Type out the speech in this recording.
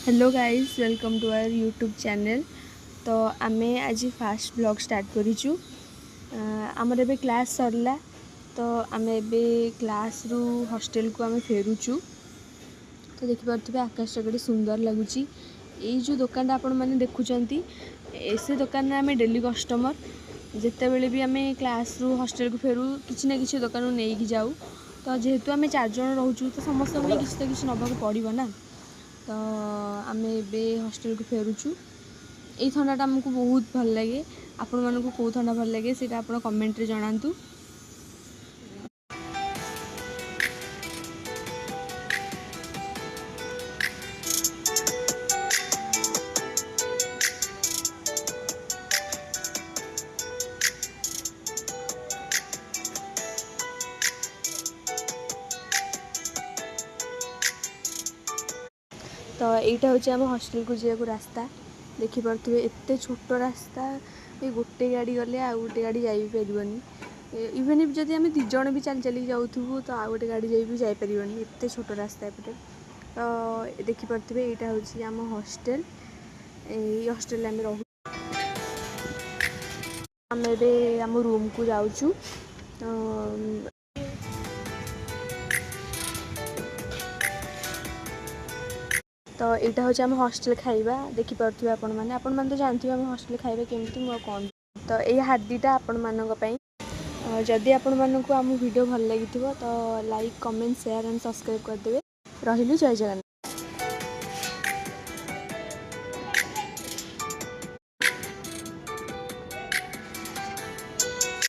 Hello guys, welcome to our YouTube channel. तो आमे आज फास्ट ब्लॉग स्टार्ट करूँ। आमर एबे क्लास सरला, तो आमे एबे क्लास रु हॉस्टल को आमे फेरुचु। तो देखिपे आकाश केते सुंदर लगुच। ये जो दुकान आपण मैंने देखुंट से दुकान में आमे डेली कस्टमर। जिते बड़े भी आमे क्लास रु हॉस्टल को फेरू किसी ना किसी दुकान नहीं जाऊ। तो जेहेतु आमे 4 जन रोचु तो समस्त किसी तो किसी नबाक पड़ो ना। तो आम ए हॉस्टल को फेरुचु। ये थंडाटा आमको बहुत भल लगे। आपण मानक कौ थंडा भल लगे सीटा आप कमेंट रे जनातु। तो यहाँ हूँ आम हॉस्टल को जावाक रास्ता। देखिपे एत छोट रास्ता, ये गोटे गाड़ी गले आ गोटे गाड़ी जापरनी। इवेन इफ जदि आम 2 जन भी चल चल जाऊँ तो आ गोटे गाड़ी जापरनी, एत छोट रास्ता एपटे। तो देखिपे यहाँ हूँ आम हॉस्टल। ये हॉस्टल आम रहू। आम ए आम रूम को जाऊँ। तो यहाँ हूँ आम हॉस्टल खाइबा। देखिपे आपण मैंने तो जानते आम हॉस्टल खाइबा केमती मु कौन। तो ये हार्डीटा आपण मानी। जदि आपण मानक आम वीडियो भल लगी तो like comment share and subscribe करदे। रही जय जगन्नाथ।